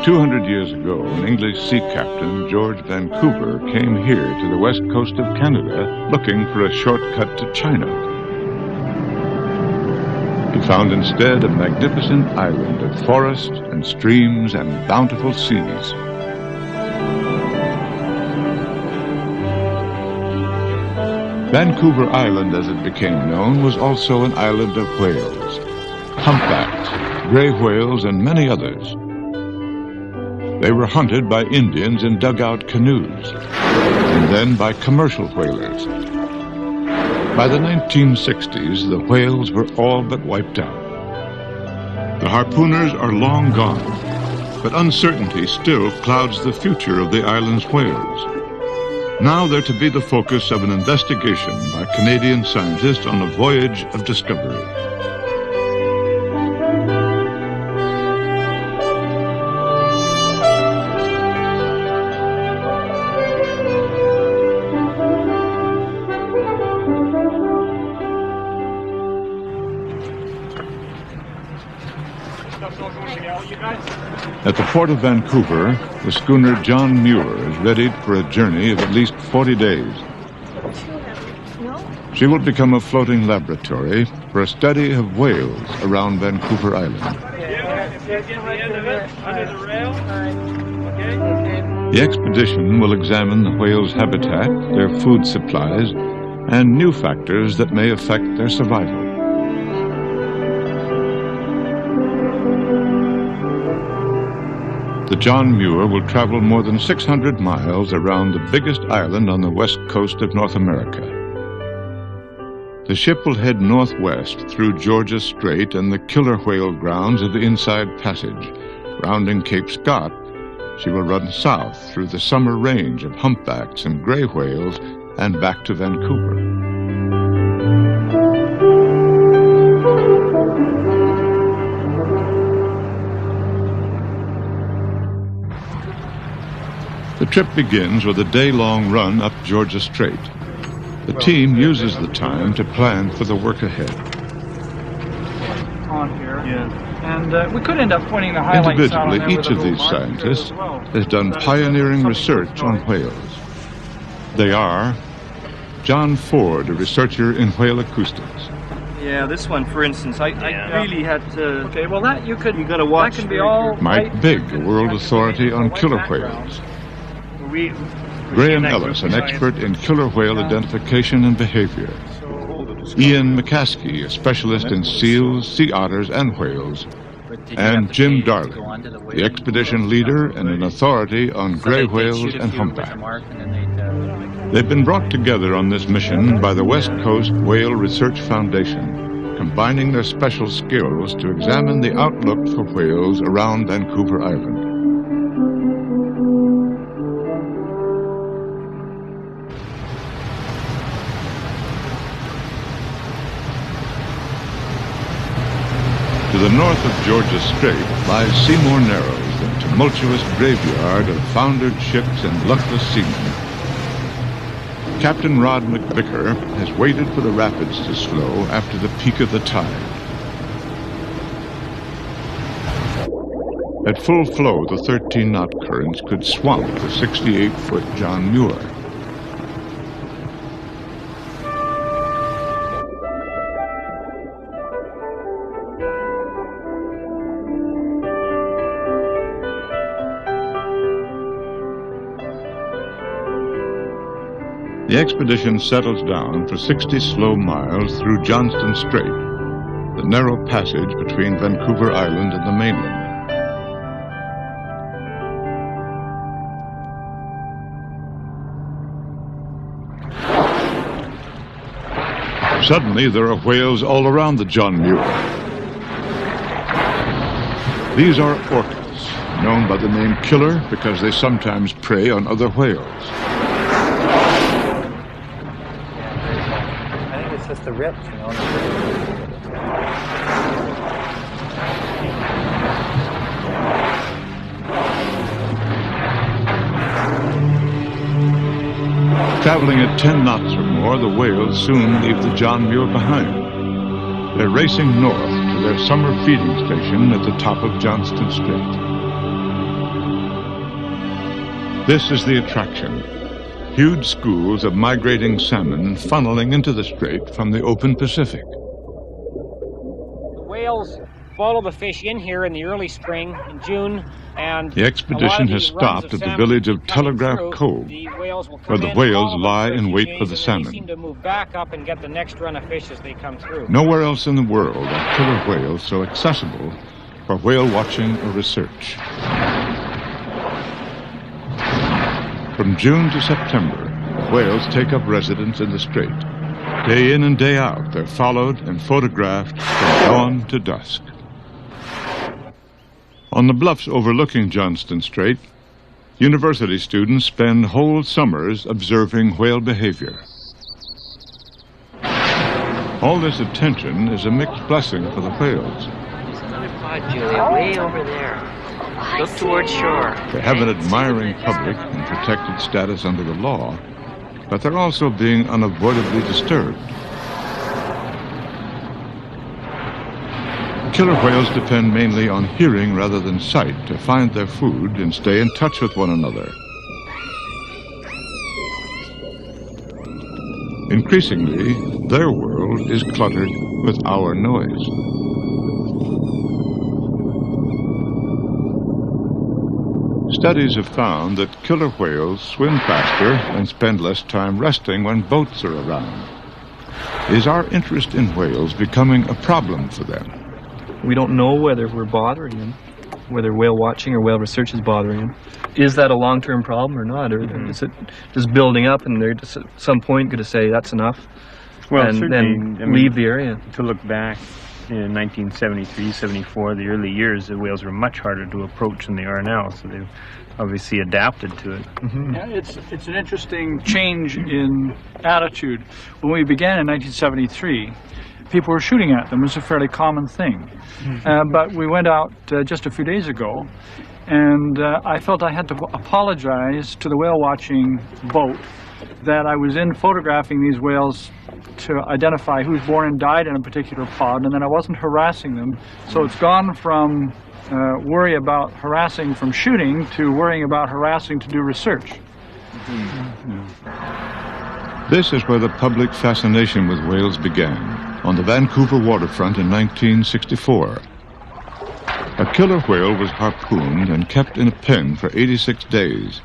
200 years ago, an English sea captain, George Vancouver, came here to the west coast of Canada looking for a shortcut to China. He found instead a magnificent island of forest and streams and bountiful seas. Vancouver Island, as it became known, was also an island of whales, humpbacks, gray whales, and many others. They were hunted by Indians in dugout canoes, and then by commercial whalers. By the 1960s, the whales were all but wiped out. The harpooners are long gone, but uncertainty still clouds the future of the island's whales. Now they're to be the focus of an investigation by Canadian scientists on a voyage of discovery. At the port of Vancouver, the schooner John Muir is ready for a journey of at least 40 days. She will become a floating laboratory for a study of whales around Vancouver Island. The expedition will examine the whales' habitat, their food supplies, and new factors that may affect their survival. The John Muir will travel more than 600 miles around the biggest island on the west coast of North America. The ship will head northwest through Georgia Strait and the killer whale grounds of the Inside Passage. Rounding Cape Scott, she will run south through the summer range of humpbacks and gray whales and back to Vancouver. The trip begins with a day-long run up Georgia Strait. The team uses the time to plan for the work ahead. On here, and we could end up pointing the highlights out. Individually, each of these scientists has done pioneering research on whales. They are John Ford, a researcher in whale acoustics. Yeah, this one, for instance, I really had to... Okay, well that you got to watch. That can be all. Mike Bigg, a world authority on killer whales. Graham Ellis, an expert in killer whale identification and behavior. Ian McCaskey, a specialist in seals, sea otters, and whales. And Jim Darling, the expedition leader and an authority on gray whales and humpbacks. They've been brought together on this mission by the West Coast Whale Research Foundation, combining their special skills to examine the outlook for whales around Vancouver Island. To the north of Georgia Strait lies Seymour Narrows, the tumultuous graveyard of foundered ships and luckless seamen. Captain Rod McVicker has waited for the rapids to slow after the peak of the tide. At full flow, the 13-knot currents could swamp the 68-foot John Muir. The expedition settles down for 60 slow miles through Johnston Strait, the narrow passage between Vancouver Island and the mainland. Suddenly, there are whales all around the John Muir. These are orcas, known by the name killer because they sometimes prey on other whales. Just the rips, you know. Traveling at 10 knots or more, the whales soon leave the John Muir behind. They're racing north to their summer feeding station at the top of Johnston Strait. This is the attraction. Huge schools of migrating salmon funneling into the strait from the open Pacific. The whales follow the fish in here in the early spring, in June, and the expedition has stopped at the village of Telegraph Cove, where the whales lie in wait for the salmon. They seem to move back up and get the next run of fish as they come through. Nowhere else in the world are killer whales so accessible for whale watching or research. From June to September, whales take up residence in the strait. Day in and day out, they're followed and photographed from dawn to dusk. On the bluffs overlooking Johnston Strait, university students spend whole summers observing whale behavior. All this attention is a mixed blessing for the whales. There's another pod, Julia, way over there. Look towards shore. They have an admiring public and protected status under the law, but they're also being unavoidably disturbed. Killer whales depend mainly on hearing rather than sight to find their food and stay in touch with one another. Increasingly, their world is cluttered with our noise. Studies have found that killer whales swim faster and spend less time resting when boats are around. Is our interest in whales becoming a problem for them? We don't know whether we're bothering them, whether whale watching or whale research is bothering them. Is that a long-term problem or not? Or is it just building up and they're just at some point going to say that's enough and then leave the area? To look back in 1973, 74, the early years, the whales were much harder to approach than they are now, so they've obviously adapted to it. Yeah, it's an interesting change in attitude. When we began in 1973, people were shooting at them. It was a fairly common thing. But we went out just a few days ago, and I felt I had to apologize to the whale watching boat that I was in photographing these whales to identify who's born and died in a particular pod, and then I wasn't harassing them. So it's gone from worry about harassing from shooting to worrying about harassing to do research. This is where the public fascination with whales began, on the Vancouver waterfront in 1964. A killer whale was harpooned and kept in a pen for 86 days.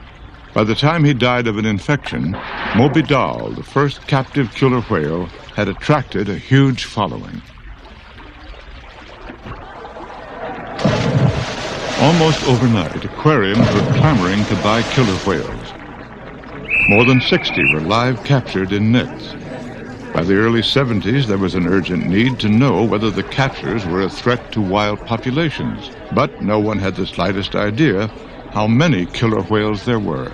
By the time he died of an infection, Moby Doll, the first captive killer whale, had attracted a huge following. Almost overnight, aquariums were clamoring to buy killer whales. More than 60 were live captured in nets. By the early 70s, there was an urgent need to know whether the catchers were a threat to wild populations, but no one had the slightest idea how many killer whales there were.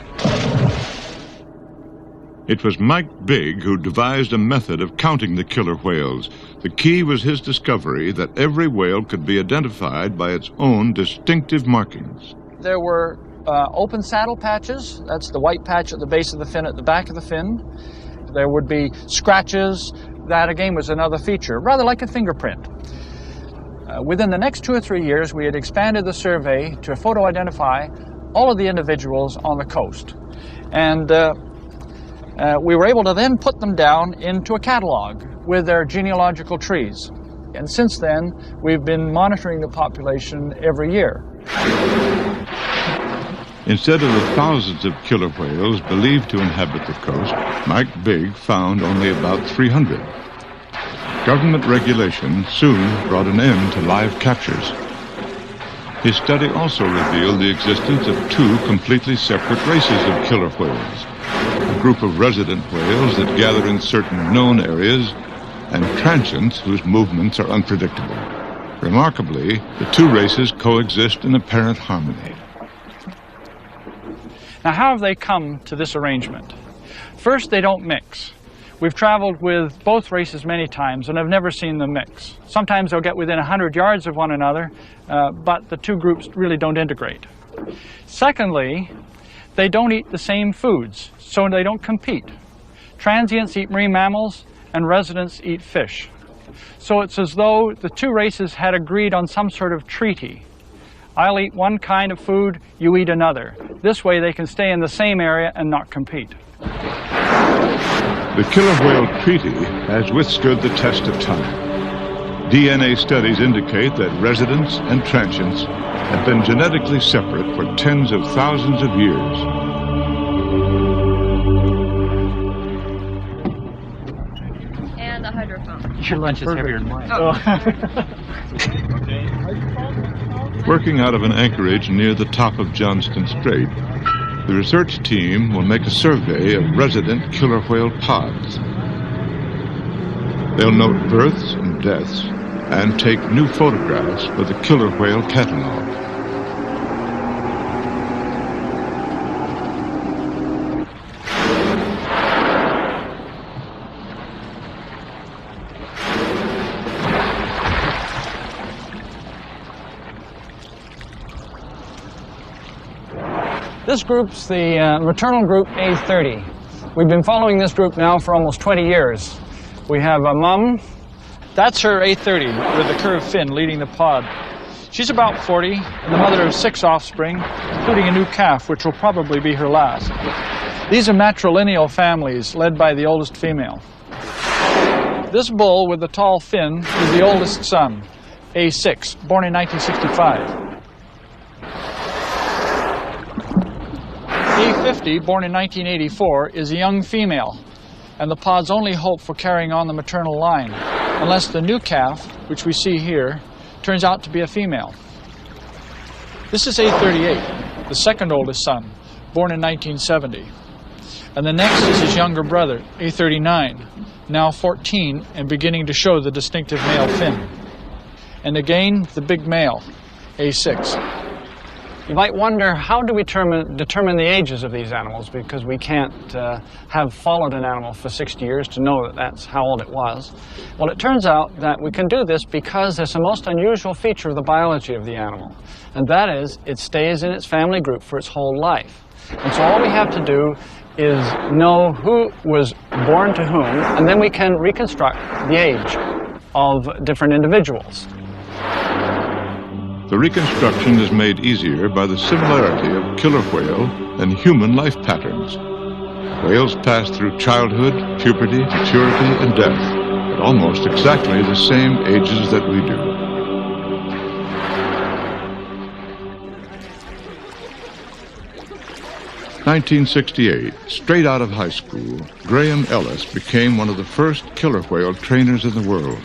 It was Mike Bigg who devised a method of counting the killer whales. The key was his discovery that every whale could be identified by its own distinctive markings. There were open saddle patches. That's the white patch at the base of the fin, at the back of the fin. There would be scratches. That again was another feature, rather like a fingerprint. Within the next 2 or 3 years, we had expanded the survey to photo identify all of the individuals on the coast. And we were able to then put them down into a catalog with their genealogical trees. And since then, we've been monitoring the population every year. Instead of the thousands of killer whales believed to inhabit the coast, Mike Bigg found only about 300. Government regulation soon brought an end to live captures. His study also revealed the existence of 2 completely separate races of killer whales. A group of resident whales that gather in certain known areas, and transients whose movements are unpredictable. Remarkably, the 2 races coexist in apparent harmony. Now, how have they come to this arrangement? First, they don't mix. We've traveled with both races many times and have never seen them mix. Sometimes they'll get within 100 yards of one another, but the 2 groups really don't integrate. Secondly, they don't eat the same foods, so they don't compete. Transients eat marine mammals and residents eat fish. So it's as though the 2 races had agreed on some sort of treaty I'll eat one kind of food, you eat another. This way they can stay in the same area and not compete. The killer whale treaty has withstood the test of time. DNA studies indicate that residents and transients have been genetically separate for tens of thousands of years. And a hydrophone. Your lunch is heavier than mine. Working out of an anchorage near the top of Johnston Strait, the research team will make a survey of resident killer whale pods. They'll note births and deaths and take new photographs for the killer whale catalog. This group's the maternal group A30. We've been following this group now for almost 20 years. We have a mum. That's her A30 with the curved fin leading the pod. She's about 40 and the mother of 6 offspring, including a new calf, which will probably be her last. These are matrilineal families led by the oldest female. This bull with the tall fin is the oldest son, A6, born in 1965. A50, born in 1984, is a young female, and the pod's only hope for carrying on the maternal line, unless the new calf, which we see here, turns out to be a female. This is A38, the second oldest son, born in 1970. And the next is his younger brother, A39, now 14 and beginning to show the distinctive male fin. And again, the big male, A6. You might wonder, how do we determine the ages of these animals? Because we can't have followed an animal for 60 years to know that that's how old it was. Well, it turns out that we can do this because there's a most unusual feature of the biology of the animal. And that is, it stays in its family group for its whole life. And so all we have to do is know who was born to whom, and then we can reconstruct the age of different individuals. The reconstruction is made easier by the similarity of killer whale and human life patterns. Whales pass through childhood, puberty, maturity, and death at almost exactly the same ages that we do. In 1968, straight out of high school, Graham Ellis became one of the first killer whale trainers in the world.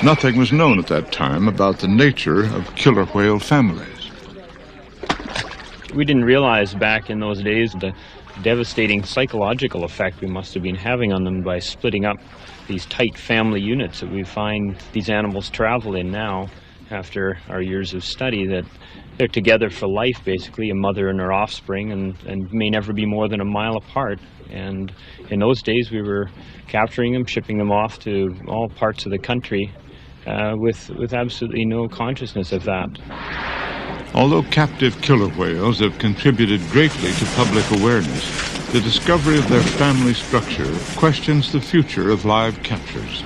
Nothing was known at that time about the nature of killer whale families. We didn't realize back in those days the devastating psychological effect we must have been having on them by splitting up these tight family units that we find these animals travel in now after our years of study, that they're together for life, basically, a mother and her offspring, and may never be more than a mile apart. And in those days we were capturing them, shipping them off to all parts of the country with absolutely no consciousness of that. Although captive killer whales have contributed greatly to public awareness, the discovery of their family structure questions the future of live captures.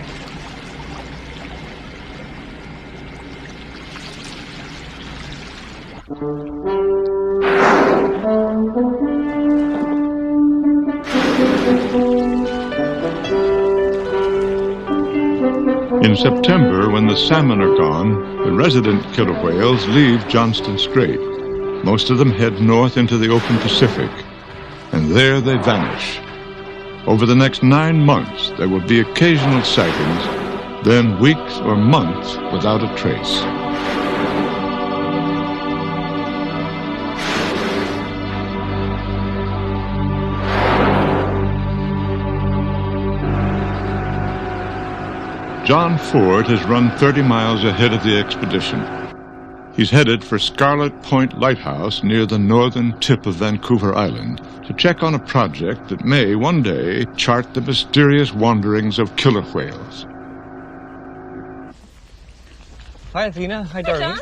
In September, when the salmon are gone, the resident killer whales leave Johnston Strait. Most of them head north into the open Pacific, and there they vanish. Over the next 9 months, there will be occasional sightings, then weeks or months without a trace. John Ford has run 30 miles ahead of the expedition. He's headed for Scarlet Point Lighthouse near the northern tip of Vancouver Island to check on a project that may one day chart the mysterious wanderings of killer whales. Hi, Athena. Hi, Darlene.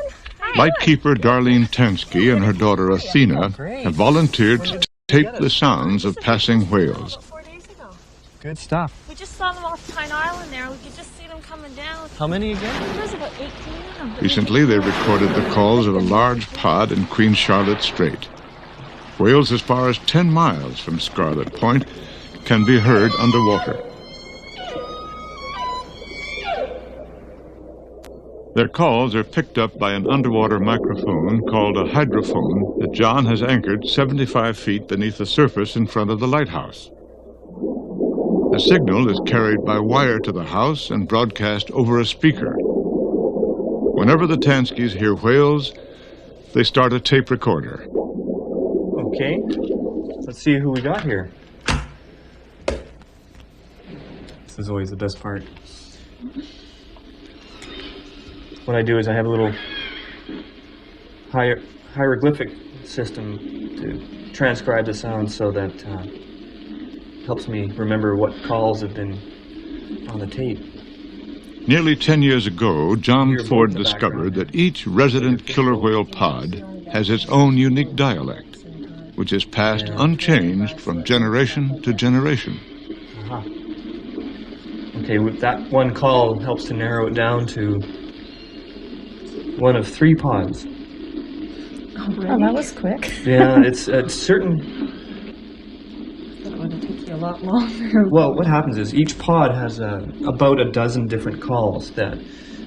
Lightkeeper Darlene Tansky and her daughter Athena have volunteered to tape the sounds of passing whales. 4 days ago. Good stuff. We just saw them off Pine Island there. We could just see them coming coming down. How many again? There's about 18 of them. Recently, they recorded the calls of a large pod in Queen Charlotte Strait. Whales as far as 10 miles from Scarlet Point can be heard underwater. Their calls are picked up by an underwater microphone called a hydrophone that John has anchored 75 feet beneath the surface in front of the lighthouse. The signal is carried by wire to the house and broadcast over a speaker. Whenever the Tanskis hear whales, they start a tape recorder. Okay, let's see who we got here. This is always the best part. What I do is I have a little hieroglyphic system to transcribe the sound so that helps me remember what calls have been on the tape. Nearly 10 years ago, John Ford discovered that each resident killer whale pod has its own unique dialect, which is passed unchanged from generation to generation. Okay, that one call helps to narrow it down to one of 3 pods. Oh, that was quick. Yeah, it's certain. That would take you a lot longer. Well, what happens is each pod has about a dozen different calls that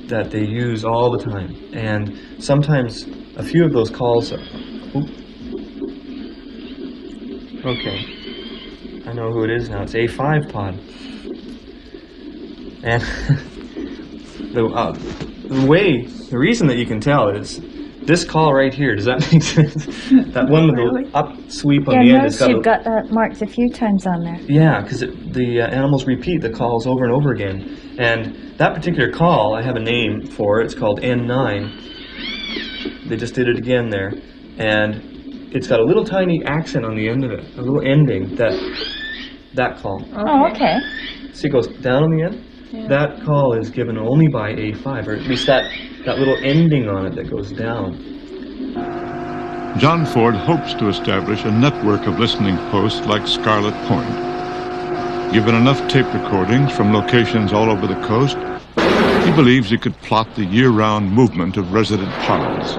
they use all the time, and sometimes a few of those calls are. Okay, I know who it is now. It's A5 pod, and the reason that you can tell is this call right here. Does that make sense? That one with the up sweep on the end. Yeah, you've got that marked a few times on there. Yeah, because the animals repeat the calls over and over again. And that particular call, I have a name for it. It's called N9. They just did it again there. And it's got a little tiny accent on the end of it, a little ending, that call. Oh, okay. See, it goes down on the end? Yeah. That call is given only by A5, or at least that little ending on it that goes down. John Ford hopes to establish a network of listening posts like Scarlet Point. Given enough tape recordings from locations all over the coast, he believes he could plot the year-round movement of resident pods.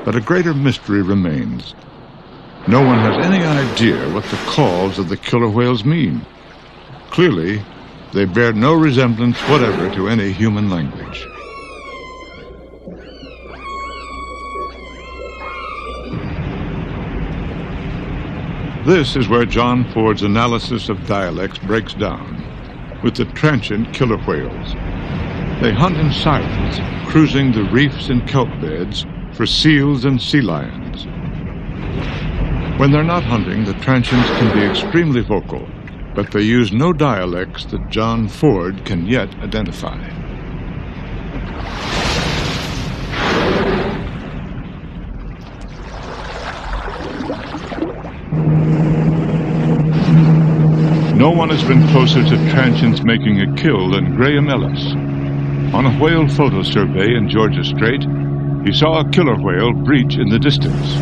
But a greater mystery remains. No one has any idea what the calls of the killer whales mean. Clearly, they bear no resemblance whatever to any human language. This is where John Ford's analysis of dialects breaks down, with the transient killer whales. They hunt in silence, cruising the reefs and kelp beds for seals and sea lions. When they're not hunting, the transients can be extremely vocal, but they use no dialects that John Ford can yet identify. No one has been closer to transients making a kill than Graham Ellis. On a whale photo survey in Georgia Strait, he saw a killer whale breach in the distance.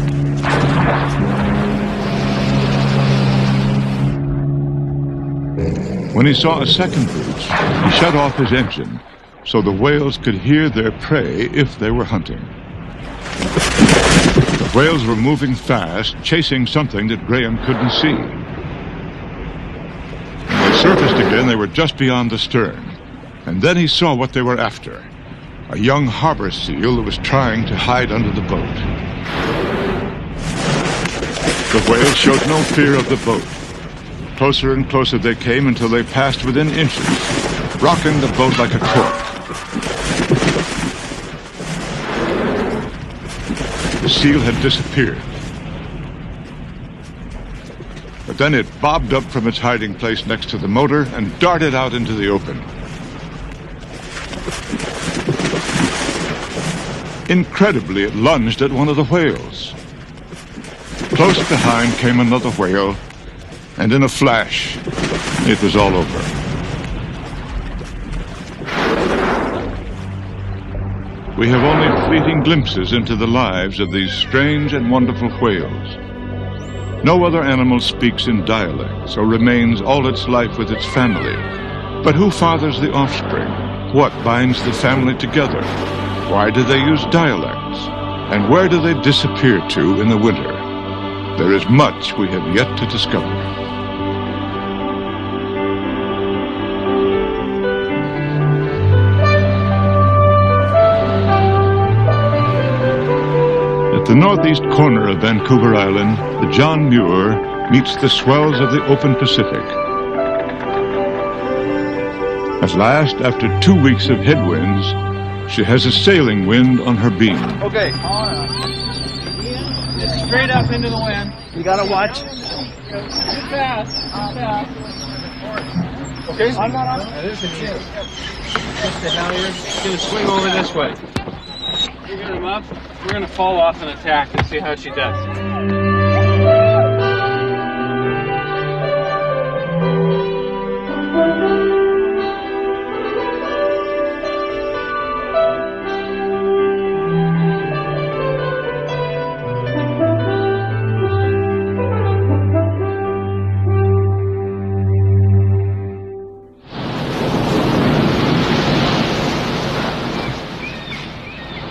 When he saw a second breach, he shut off his engine so the whales could hear their prey if they were hunting. The whales were moving fast, chasing something that Graham couldn't see. When they surfaced again, they were just beyond the stern. And then he saw what they were after. A young harbor seal that was trying to hide under the boat. The whales showed no fear of the boat. Closer and closer they came until they passed within inches, rocking the boat like a cork. The seal had disappeared. But then it bobbed up from its hiding place next to the motor and darted out into the open. Incredibly, it lunged at one of the whales. Close behind came another whale, and in a flash, it was all over. We have only fleeting glimpses into the lives of these strange and wonderful whales. No other animal speaks in dialects or remains all its life with its family, But who fathers the offspring? What binds the family together? Why do they use dialects? And where do they disappear to in the winter? There is much we have yet to discover. At the northeast corner of Vancouver Island, the John Muir meets the swells of the open Pacific. At last, after 2 weeks of headwinds, she has a sailing wind on her beam. Okay. Just straight up into the wind. You gotta watch. Too fast. Okay. I'm not on. There's a chip. Just now you're gonna swing over this way. You're gonna come up. We're gonna fall off and attack and see how she does.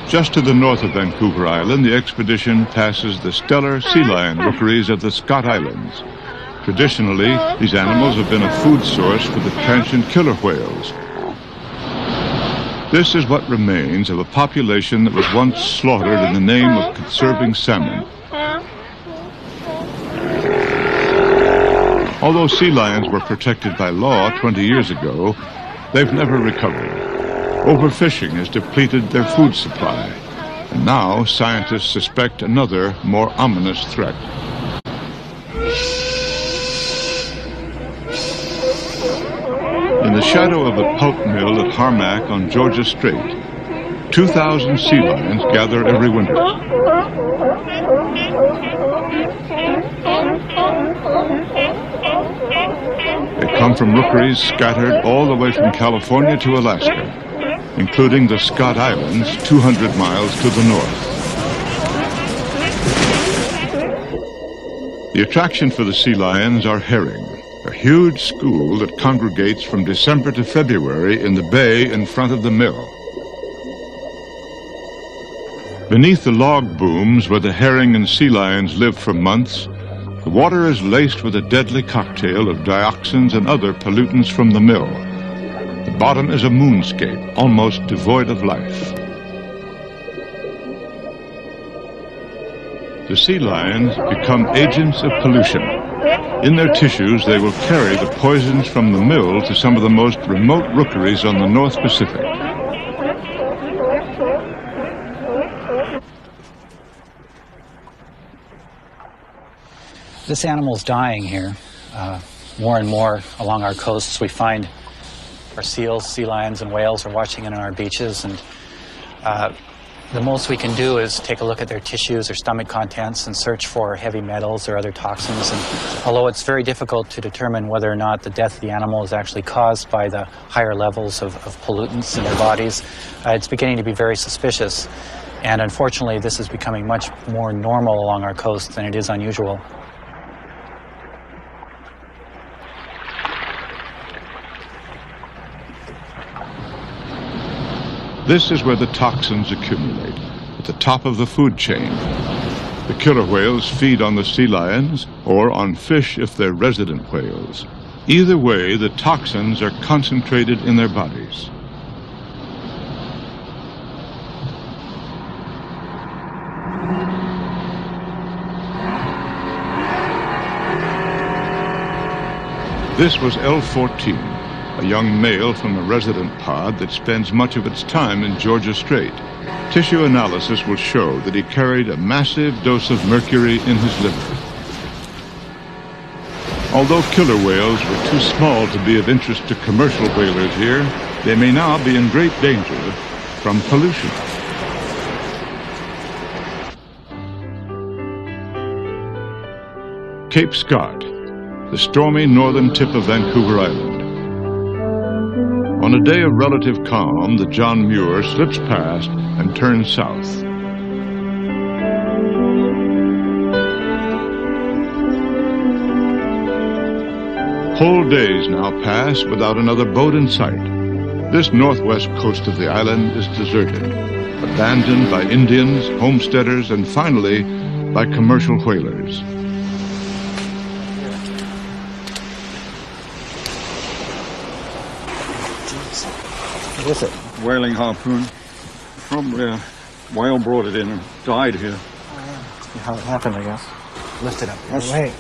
Just to the north of Vancouver Island, the expedition passes the stellar sea lion rookeries of the Scott Islands. Traditionally, these animals have been a food source for the transient killer whales. This is what remains of a population that was once slaughtered in the name of conserving salmon. Although sea lions were protected by law 20 years ago, they've never recovered. Overfishing has depleted their food supply, and now scientists suspect another, more ominous threat. In the shadow of the pulp mill at Harmac on Georgia Strait, 2,000 sea lions gather every winter. They come from rookeries scattered all the way from California to Alaska, including the Scott Islands, 200 miles to the north. The attraction for the sea lions are herring, a huge school that congregates from December to February in the bay in front of the mill. Beneath the log booms where the herring and sea lions live for months, the water is laced with a deadly cocktail of dioxins and other pollutants from the mill. The bottom is a moonscape, almost devoid of life. The sea lions become agents of pollution. In their tissues, they will carry the poisons from the mill to some of the most remote rookeries on the North Pacific. This animal's dying here. More and more along our coasts, we find our seals, sea lions, and whales are watching it on our beaches, and the most we can do is take a look at their tissues or stomach contents and search for heavy metals or other toxins. And although it's very difficult to determine whether or not the death of the animal is actually caused by the higher levels of pollutants in their bodies, it's beginning to be very suspicious. And unfortunately, this is becoming much more normal along our coast than it is unusual. This is where the toxins accumulate, at the top of the food chain. The killer whales feed on the sea lions, or on fish if they're resident whales. Either way, the toxins are concentrated in their bodies. This was L-14. A young male from a resident pod that spends much of its time in Georgia Strait. Tissue analysis will show that he carried a massive dose of mercury in his liver. Although killer whales were too small to be of interest to commercial whalers here, they may now be in great danger from pollution. Cape Scott, the stormy northern tip of Vancouver Island. On a day of relative calm, the John Muir slips past and turns south. Whole days now pass without another boat in sight. This northwest coast of the island is deserted, abandoned by Indians, homesteaders, and finally by commercial whalers. What is it? Whaling harpoon. Probably a whale brought it in and died here. See how it happened, I guess. Lift it up. Wait.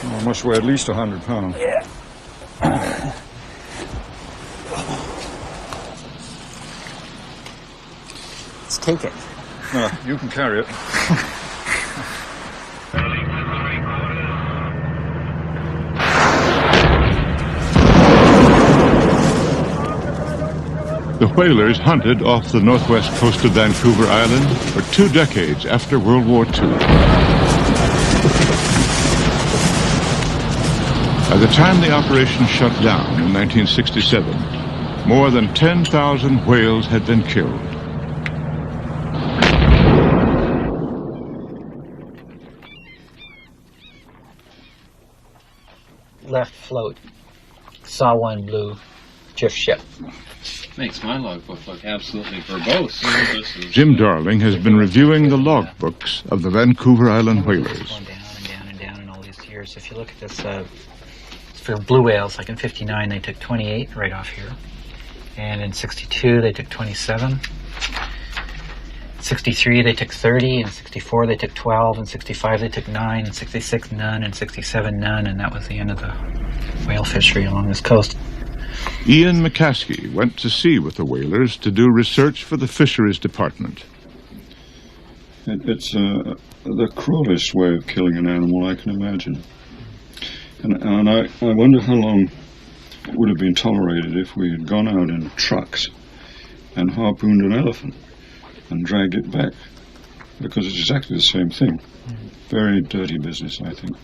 Well, it must weigh at least 100 pounds. Yeah. Let's take it. No, you can carry it. The whalers hunted off the northwest coast of Vancouver Island for 2 decades after World War II. By the time the operation shut down in 1967, more than 10,000 whales had been killed. Left float. Saw one blue. Drift ship. Makes my logbook look absolutely verbose. Jim Darling has been reviewing the logbooks of the Vancouver Island whalers. Going down and down and down in all these years. If you look at this, for blue whales, like in 59, they took 28 right off here. And in 62, they took 27. 63, they took 30. In 64, they took 12. In 65, they took 9. In 66, none. In 67, none. And that was the end of the whale fishery along this coast. Ian McCaskey went to sea with the whalers to do research for the Fisheries Department. It's the cruelest way of killing an animal I can imagine. And I wonder how long it would have been tolerated if we had gone out in trucks and harpooned an elephant and dragged it back. Because it's exactly the same thing. Very dirty business, I think.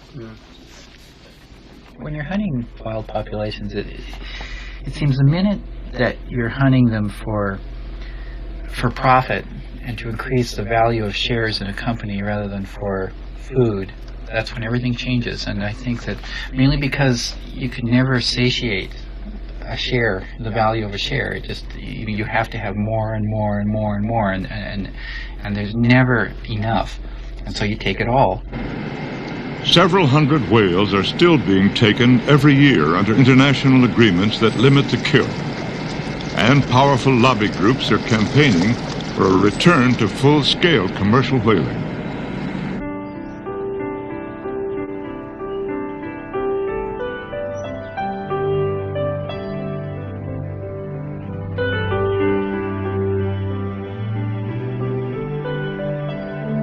When you're hunting wild populations, it seems the minute that you're hunting them for profit and to increase the value of shares in a company rather than for food, that's when everything changes. And I think that mainly because you can never satiate a share, the value of a share. It just, you have to have more and more and more and more, and there's never enough, and so you take it all. Several hundred whales are still being taken every year under international agreements that limit the kill. And powerful lobby groups are campaigning for a return to full-scale commercial whaling.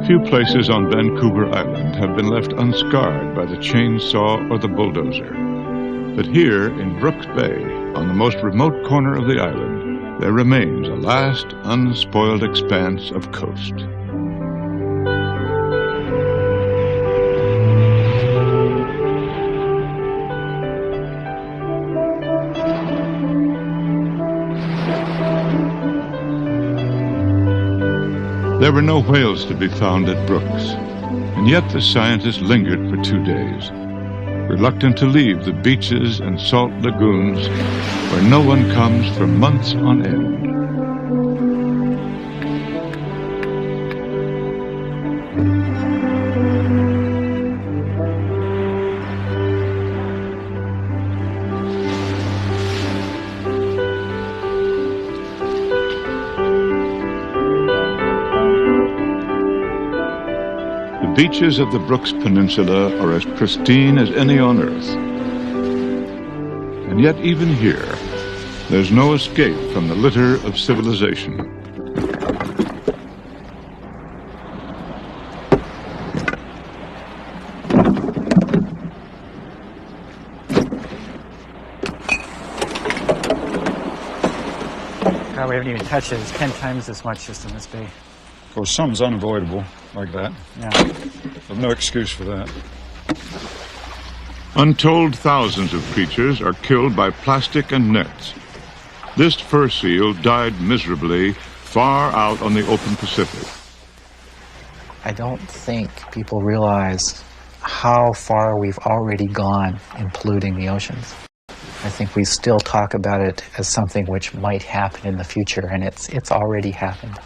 Few places on Vancouver Island have been left unscarred by the chainsaw or the bulldozer. But here in Brooks Bay, on the most remote corner of the island, there remains a last unspoiled expanse of coast. There were no whales to be found at Brooks, and yet the scientists lingered for 2 days, reluctant to leave the beaches and salt lagoons where no one comes for months on end. The beaches of the Brooks Peninsula are as pristine as any on Earth. And yet even here, there's no escape from the litter of civilization. God, we haven't even touched it. It's 10 times as much just in this bay. Of course, some's unavoidable, like that. Yeah. There's no excuse for that. Untold thousands of creatures are killed by plastic and nets. This fur seal died miserably far out on the open Pacific. I don't think people realize how far we've already gone in polluting the oceans. I think we still talk about it as something which might happen in the future, and it's already happened.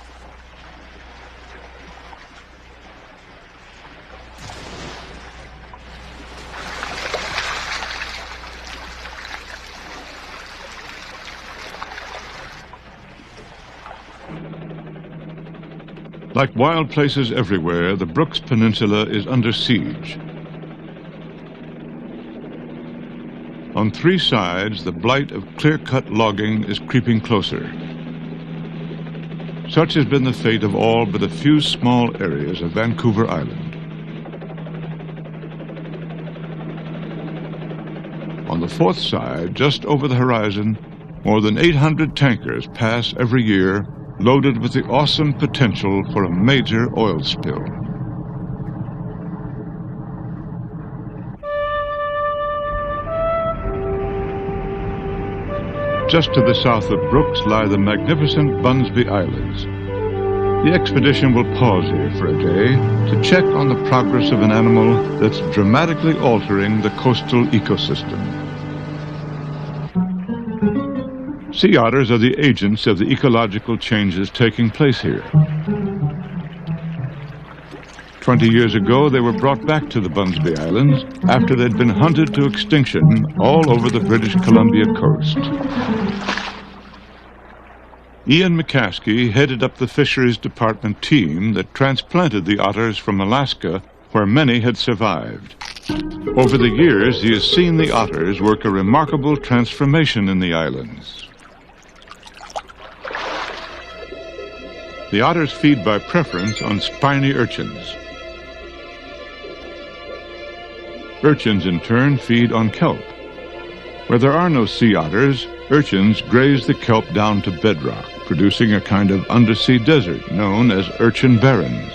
Like wild places everywhere, the Brooks Peninsula is under siege. On 3 sides, the blight of clear-cut logging is creeping closer. Such has been the fate of all but a few small areas of Vancouver Island. On the 4th side, just over the horizon, more than 800 tankers pass every year, loaded with the awesome potential for a major oil spill. Just to the south of Brooks lie the magnificent Bunsby Islands. The expedition will pause here for a day to check on the progress of an animal that's dramatically altering the coastal ecosystem. Sea otters are the agents of the ecological changes taking place here. 20 years ago, they were brought back to the Bunsby Islands after they'd been hunted to extinction all over the British Columbia coast. Ian McCaskey headed up the Fisheries Department team that transplanted the otters from Alaska, where many had survived. Over the years, he has seen the otters work a remarkable transformation in the islands. The otters feed by preference on spiny urchins. Urchins, in turn, feed on kelp. Where there are no sea otters, urchins graze the kelp down to bedrock, producing a kind of undersea desert known as urchin barrens.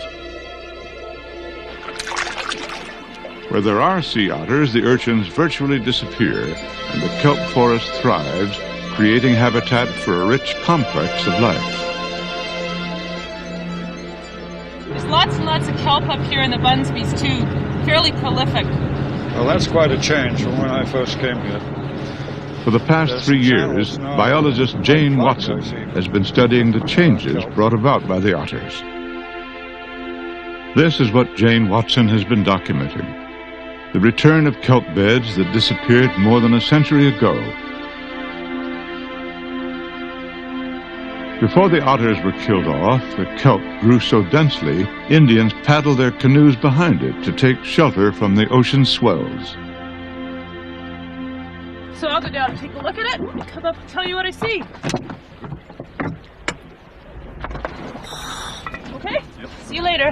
Where there are sea otters, the urchins virtually disappear, and the kelp forest thrives, creating habitat for a rich complex of life. There's lots and lots of kelp up here in the Bunsbys too, fairly prolific. Well, that's quite a change from when I first came here. For the past 3 years, biologist Jane Watson has been studying the changes brought about by the otters. This is what Jane Watson has been documenting: the return of kelp beds that disappeared more than a century ago. Before the otters were killed off, the kelp grew so densely, Indians paddled their canoes behind it to take shelter from the ocean swells. So I'll go down and take a look at it and come up and tell you what I see. Okay? Yep. See you later.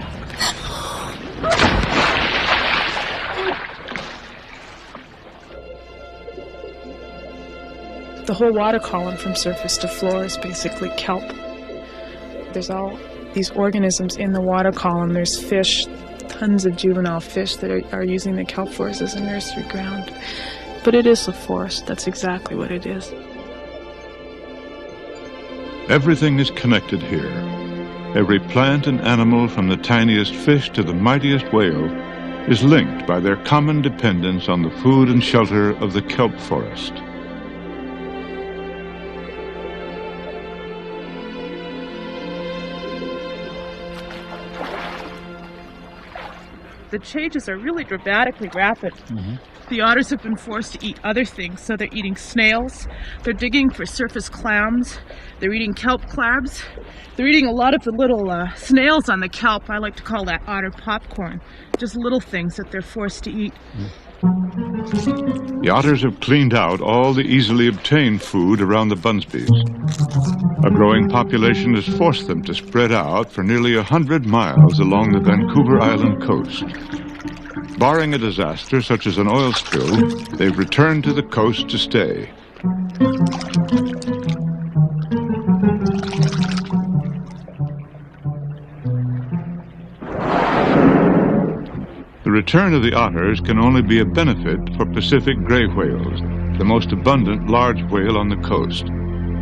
The whole water column from surface to floor is basically kelp. There's all these organisms in the water column. There's fish, tons of juvenile fish that are using the kelp forest as a nursery ground. But it is a forest. That's exactly what it is. Everything is connected here. Every plant and animal, from the tiniest fish to the mightiest whale, is linked by their common dependence on the food and shelter of the kelp forest. The changes are really dramatically rapid. The otters have been forced to eat other things, so they're eating snails, they're digging for surface clams, they're eating kelp crabs, they're eating a lot of the little snails on the kelp. I like to call that otter popcorn, just little things that they're forced to eat. The otters have cleaned out all the easily obtained food around the Bunsbys. A growing population has forced them to spread out for nearly 100 miles along the Vancouver Island coast. Barring a disaster such as an oil spill, they've returned to the coast to stay. The return of the otters can only be a benefit for Pacific gray whales, the most abundant large whale on the coast.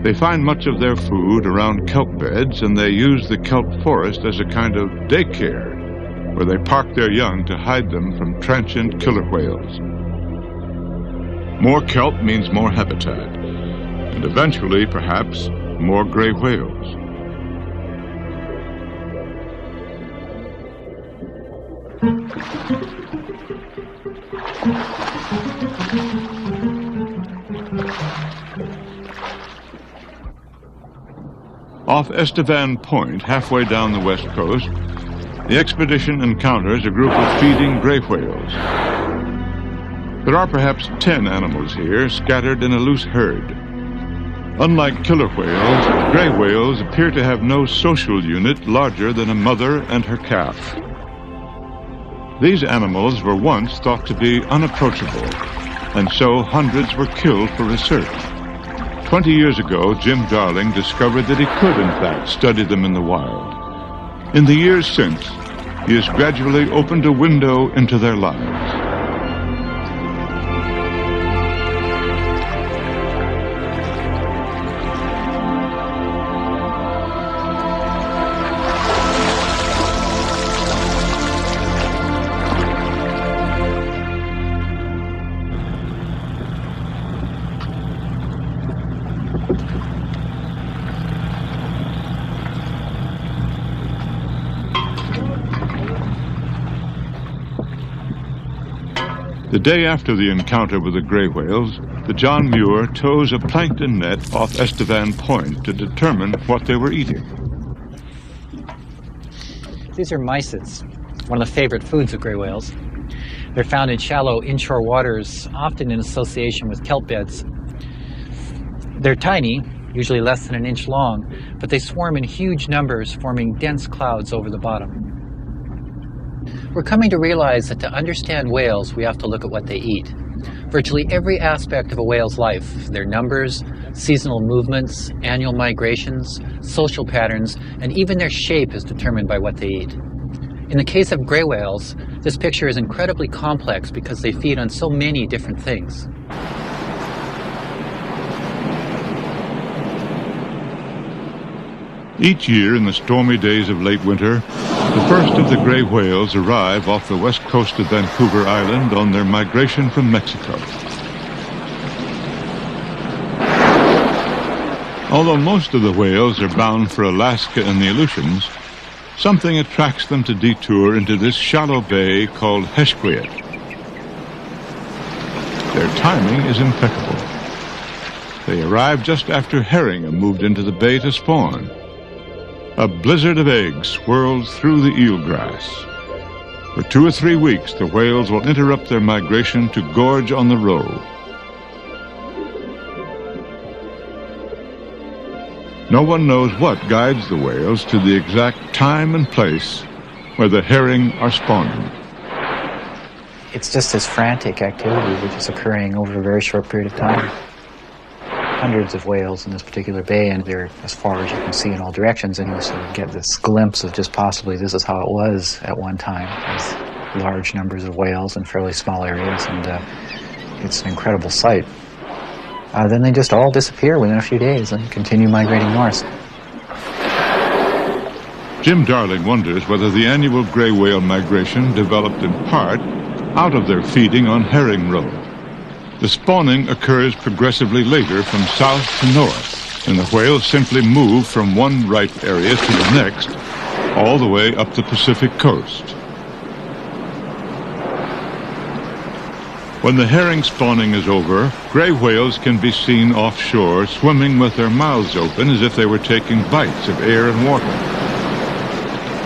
They find much of their food around kelp beds, and they use the kelp forest as a kind of daycare. where they park their young to hide them from transient killer whales. More kelp means more habitat, and eventually, perhaps, more gray whales. Off Estevan Point, halfway down the west coast, the expedition encounters a group of feeding gray whales. There are perhaps 10 animals here, scattered in a loose herd. Unlike killer whales, gray whales appear to have no social unit larger than a mother and her calf. These animals were once thought to be unapproachable, and so hundreds were killed for research. 20 years ago, Jim Darling discovered that he could, in fact, study them in the wild. In the years since, he has gradually opened a window into their lives. The day after the encounter with the gray whales, the John Muir tows a plankton net off Estevan Point to determine what they were eating. These are mysids, one of the favorite foods of gray whales. They're found in shallow inshore waters, often in association with kelp beds. They're tiny, usually less than an inch long, but they swarm in huge numbers, forming dense clouds over the bottom. We're coming to realize that to understand whales, we have to look at what they eat. Virtually every aspect of a whale's life, their numbers, seasonal movements, annual migrations, social patterns, and even their shape is determined by what they eat. In the case of gray whales, this picture is incredibly complex because they feed on so many different things. Each year in the stormy days of late winter, the first of the gray whales arrive off the west coast of Vancouver Island on their migration from Mexico. Although most of the whales are bound for Alaska and the Aleutians, something attracts them to detour into this shallow bay called Hesquiet. Their timing is impeccable. They arrive just after herring have moved into the bay to spawn. A blizzard of eggs swirls through the eelgrass. For 2 or 3 weeks, the whales will interrupt their migration to gorge on the roe. No one knows what guides the whales to the exact time and place where the herring are spawning. It's just this frantic activity which is occurring over a very short period of time. Hundreds of whales in this particular bay, and they're as far as you can see in all directions, and you sort of get this glimpse of just possibly this is how it was at one time. There's large numbers of whales in fairly small areas, and it's an incredible sight. Then they just all disappear within a few days and continue migrating north. Jim Darling wonders whether the annual gray whale migration developed in part out of their feeding on herring roe. The spawning occurs progressively later from south to north, and the whales simply move from one ripe area to the next, all the way up the Pacific coast. When the herring spawning is over, gray whales can be seen offshore swimming with their mouths open as if they were taking bites of air and water.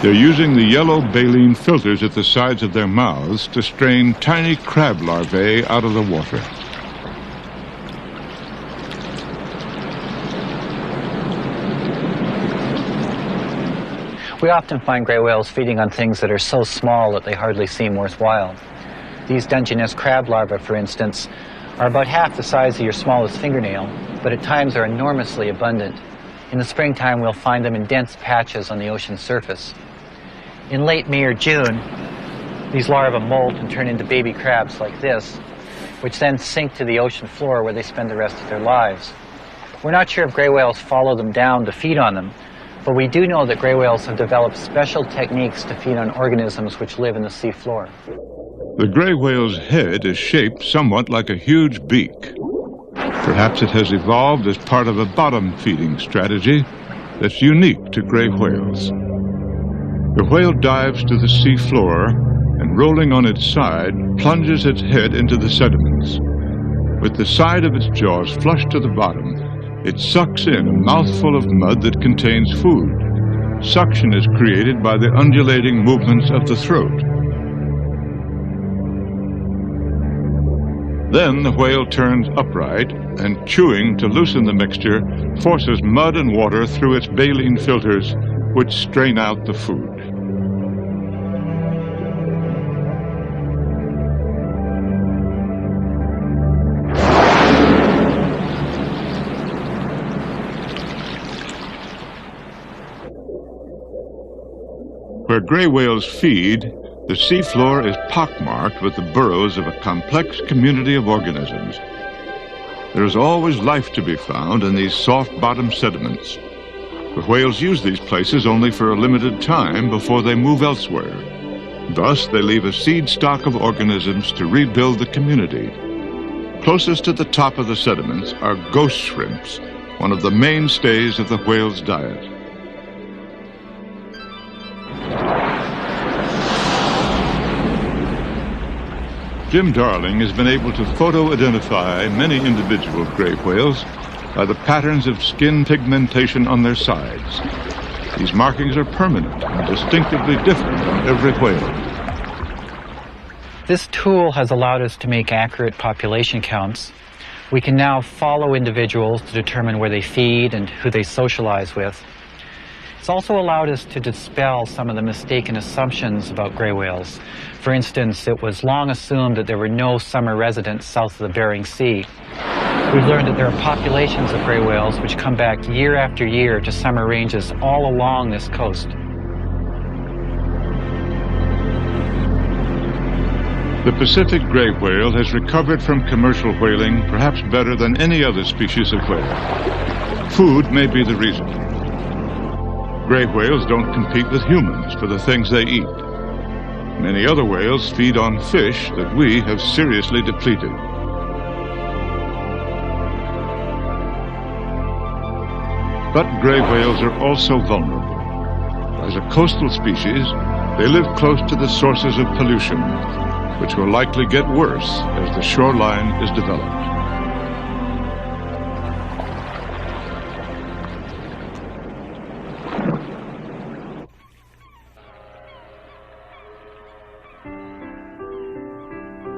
They're using the yellow baleen filters at the sides of their mouths to strain tiny crab larvae out of the water. We often find gray whales feeding on things that are so small that they hardly seem worthwhile. These Dungeness crab larvae, for instance, are about half the size of your smallest fingernail, but at times are enormously abundant. In the springtime, we'll find them in dense patches on the ocean surface. In late May or June, these larvae molt and turn into baby crabs like this, which then sink to the ocean floor where they spend the rest of their lives. We're not sure if gray whales follow them down to feed on them, But we do know that gray whales have developed special techniques to feed on organisms which live in the sea floor. The gray whale's head is shaped somewhat like a huge beak. Perhaps it has evolved as part of a bottom-feeding strategy that's unique to gray whales. The whale dives to the sea floor and, rolling on its side, plunges its head into the sediments. With the side of its jaws flush to the bottom, it sucks in a mouthful of mud that contains food. Suction is created by the undulating movements of the throat. Then the whale turns upright and, chewing to loosen the mixture, forces mud and water through its baleen filters, which strain out the food. Where gray whales feed, the seafloor is pockmarked with the burrows of a complex community of organisms. There is always life to be found in these soft-bottom sediments. The whales use these places only for a limited time before they move elsewhere. Thus, they leave a seed stock of organisms to rebuild the community. Closest to the top of the sediments are ghost shrimps, one of the mainstays of the whale's diet. Jim Darling has been able to photo-identify many individual gray whales by the patterns of skin pigmentation on their sides. These markings are permanent and distinctively different on every whale. This tool has allowed us to make accurate population counts. We can now follow individuals to determine where they feed and who they socialize with. It's also allowed us to dispel some of the mistaken assumptions about gray whales. For instance, it was long assumed that there were no summer residents south of the Bering Sea. We've learned that there are populations of gray whales which come back year after year to summer ranges all along this coast. The Pacific gray whale has recovered from commercial whaling perhaps better than any other species of whale. Food may be the reason. Gray whales don't compete with humans for the things they eat. Many other whales feed on fish that we have seriously depleted. But gray whales are also vulnerable. As a coastal species, they live close to the sources of pollution, which will likely get worse as the shoreline is developed.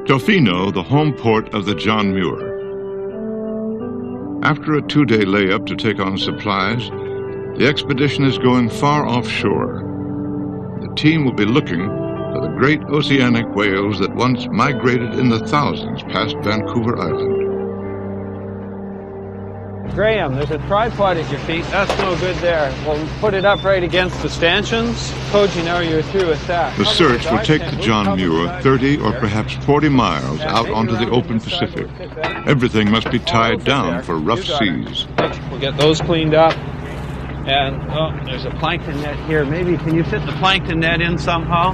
Tofino, the home port of the John Muir. After a 2-day layup to take on supplies, the expedition is going far offshore. The team will be looking for the great oceanic whales that once migrated in the thousands past Vancouver Island. Graham, there's a tripod at your feet. That's no good there. We'll put it up right against the stanchions. Told you now you're through with that. The search will take the John Muir 30 or perhaps 40 miles out onto the open Pacific. Everything must be tied down for rough seas. We'll get those cleaned up. And, oh, there's a plankton net here. Maybe, can you fit the plankton net in somehow?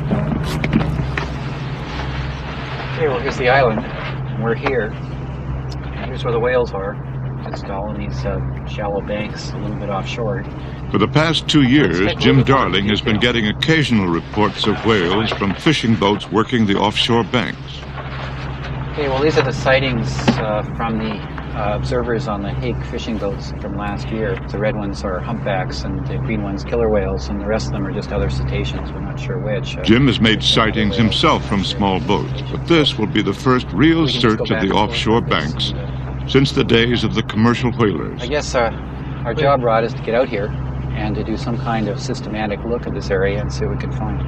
Okay, well, here's the island. And we're here. Here's where the whales are. Just all in these shallow banks a little bit offshore. For the past 2 years, Jim Darling has been getting occasional reports of whales from fishing boats working the offshore banks. Okay, well, these are the sightings from the observers on the Hague fishing boats from last year. The red ones are humpbacks and the green ones killer whales, and the rest of them are just other cetaceans. We're not sure which. Jim has made sightings himself from small boats, but this will be the first real search of the offshore banks since the days of the commercial whalers. I guess our job, Rod, is to get out here and to do some kind of systematic look at this area and see what we can find.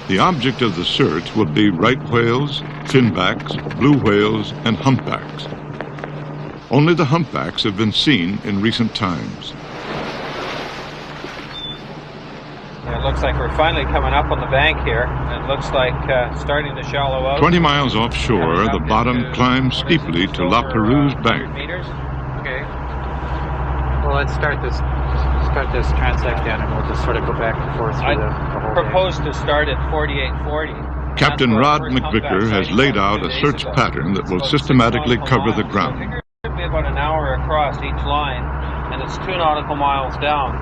The object of the search will be right whales, finbacks, blue whales, and humpbacks. Only the humpbacks have been seen in recent times. It looks like we're finally coming up on the bank here. It looks like starting to shallow out. 20 miles offshore, the bottom climbs steeply to La Perouse Bank. Well, let's start this transect then, and we'll just sort of go back and forth through the whole propose to start at 4840. Captain Rod McVicker has laid out a search pattern that will systematically cover the ground. It could be about an hour across each line, and it's 2 nautical miles down.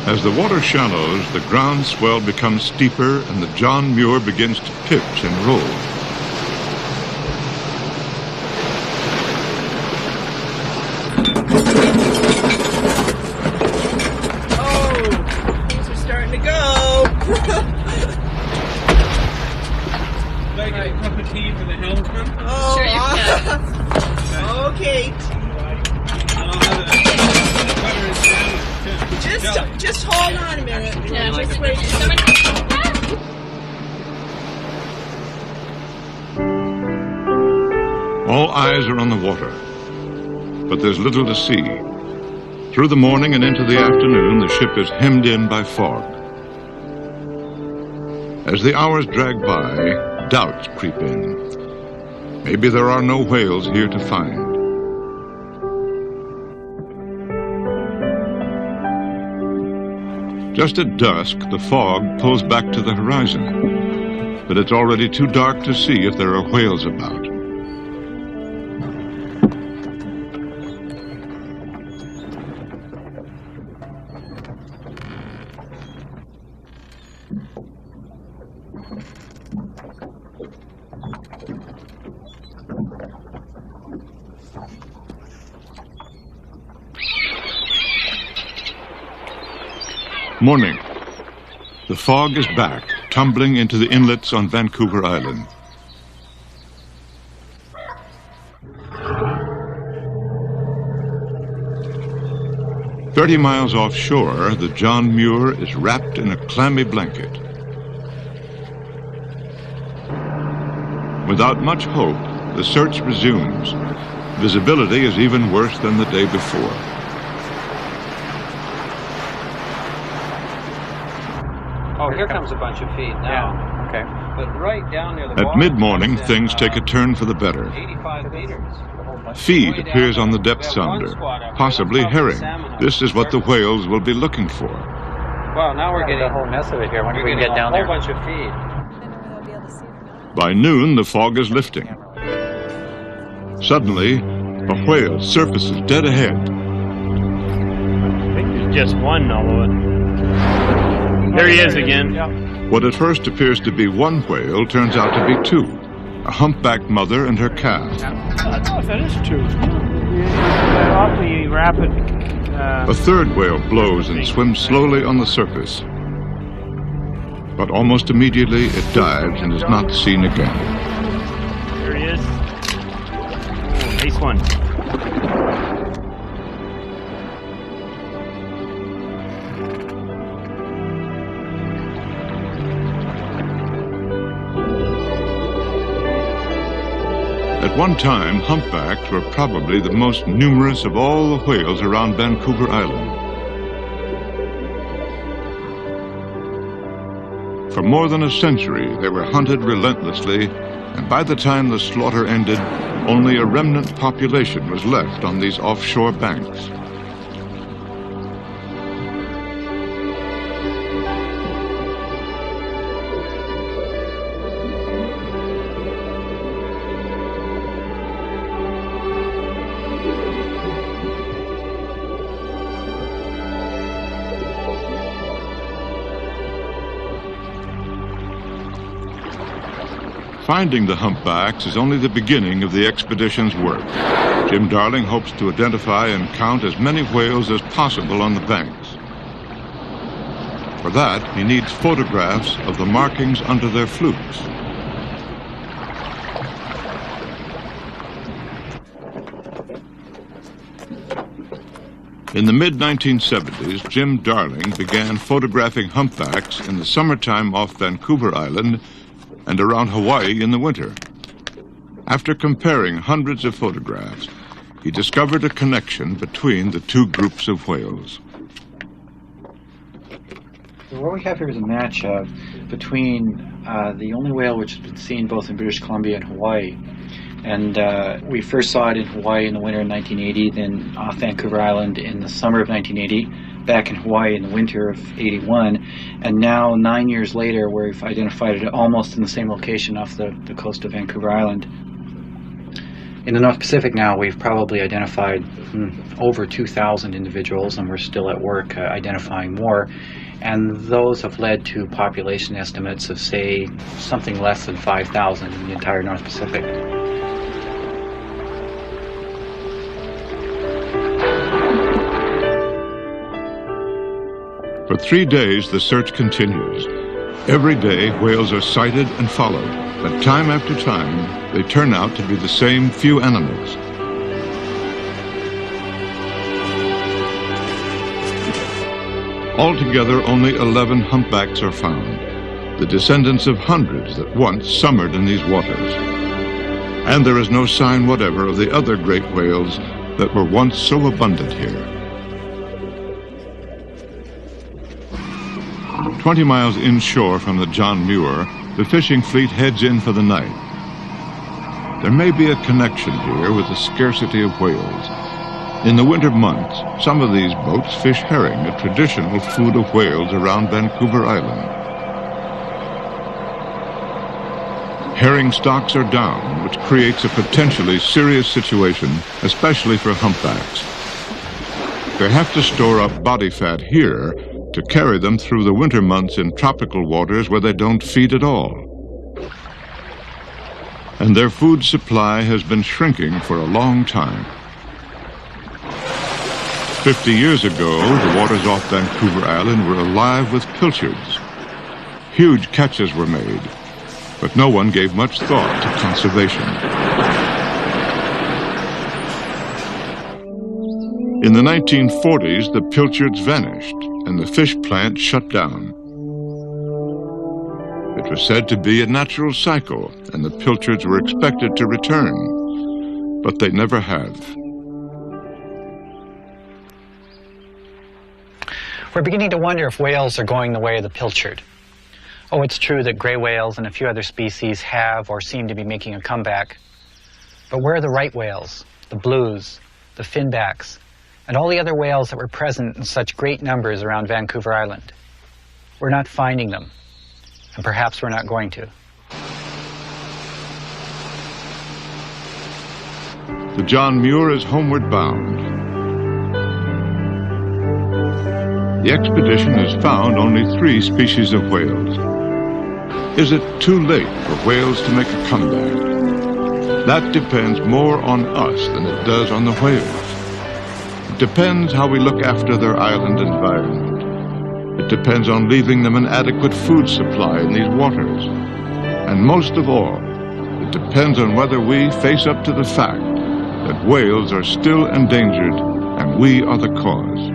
As the water shallows, the ground swell becomes steeper and the John Muir begins to pitch and roll. Things are starting to go. Should I get a cup of tea for the helmsman? Oh, Sure you can. Okay. I'll have a butter and sandwich. Just hold on a minute. Yeah, Just wait. All eyes are on the water, but there's little to see. Through the morning and into the afternoon, the ship is hemmed in by fog. As the hours drag by, doubts creep in. Maybe there are no whales here to find. Just at dusk, the fog pulls back to the horizon, but it's already too dark to see if there are whales about. Morning. The fog is back, tumbling into the inlets on Vancouver Island. "30 miles offshore, the John Muir is wrapped in a clammy blanket. Without much hope, the search resumes. Visibility is even worse than the day before. Oh, here comes a bunch of feet now. Yeah, okay. But right down near the At bottom, mid-morning, then, things take a turn for the better. 85 meters. Feed appears on the depth sounder, possibly herring. This is what the whales will be looking for. Well, now we're getting a whole mess of it here. When do we getting get down there? a whole bunch of feed. By noon, the fog is lifting. Suddenly, a whale surfaces dead ahead. I think there's just one, although there he is again. What at first appears to be one whale turns out to be two, a humpbacked mother and her calf. I don't know if that is true. Awfully rapid. A third whale blows and swims slowly on the surface. But almost immediately it dives and is not seen again. There he is. Oh, nice one. At one time, humpbacks were probably the most numerous of all the whales around Vancouver Island. For more than a century, they were hunted relentlessly, and by the time the slaughter ended, only a remnant population was left on these offshore banks. Finding the humpbacks is only the beginning of the expedition's work. Jim Darling hopes to identify and count as many whales as possible on the banks. For that, he needs photographs of the markings under their flukes. In the mid-1970s, Jim Darling began photographing humpbacks in the summertime off Vancouver Island and around Hawaii in the winter. After comparing hundreds of photographs, he discovered a connection between the two groups of whales. What we have here is a match between the only whale which has been seen both in British Columbia and Hawaii. And we first saw it in Hawaii in the winter of 1980, then off Vancouver Island in the summer of 1980, back in Hawaii in the winter of 81, and now 9 years later we've identified it almost in the same location off the coast of Vancouver Island. In the North Pacific now we've probably identified over 2,000 individuals, and we're still at work identifying more. And those have led to population estimates of, say, something less than 5,000 in the entire North Pacific. For 3 days, the search continues. Every day, whales are sighted and followed, but time after time, they turn out to be the same few animals. Altogether, only 11 humpbacks are found, the descendants of hundreds that once summered in these waters. And there is no sign whatever of the other great whales that were once so abundant here. 20 miles inshore from the John Muir, the fishing fleet heads in for the night. There may be a connection here with the scarcity of whales. In the winter months, some of these boats fish herring, a traditional food of whales around Vancouver Island. Herring stocks are down, which creates a potentially serious situation, especially for humpbacks. They have to store up body fat here to carry them through the winter months in tropical waters where they don't feed at all. And their food supply has been shrinking for a long time. 50 years ago, the waters off Vancouver Island were alive with pilchards. Huge catches were made, but no one gave much thought to conservation. In the 1940s, the pilchards vanished and the fish plant shut down. It was said to be a natural cycle, and the pilchards were expected to return, but they never have. We're beginning to wonder if whales are going the way of the pilchard. Oh, it's true that gray whales and a few other species have or seem to be making a comeback. But where are the right whales, the blues, the finbacks, and all the other whales that were present in such great numbers around Vancouver Island? We're not finding them, and perhaps we're not going to. The John Muir is homeward bound. The expedition has found only 3 species of whales. Is it too late for whales to make a comeback? That depends more on us than it does on the whales. It depends how we look after their island environment. It depends on leaving them an adequate food supply in these waters. And most of all, it depends on whether we face up to the fact that whales are still endangered and we are the cause.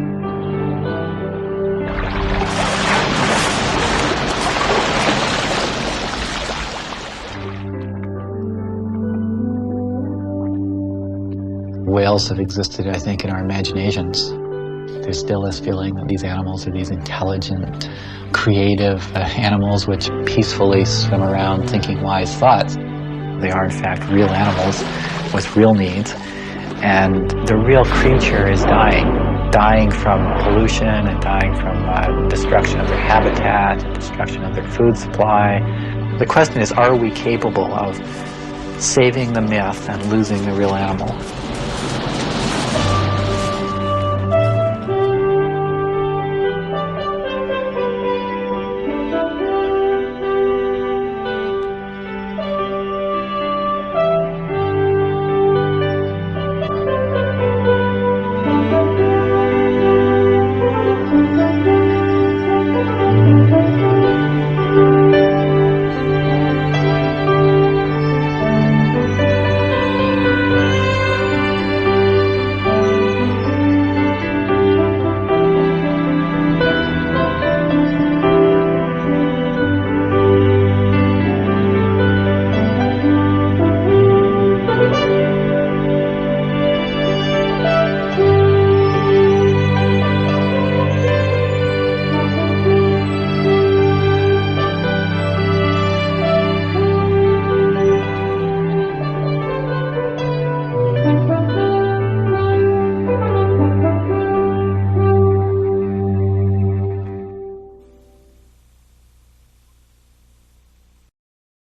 Whales have existed, I think, in our imaginations. There still is feeling that these animals are these intelligent, creative animals which peacefully swim around thinking wise thoughts. They are, in fact, real animals with real needs, and the real creature is dying from pollution and dying from destruction of their habitat, destruction of their food supply. The question is, are we capable of saving the myth and losing the real animal?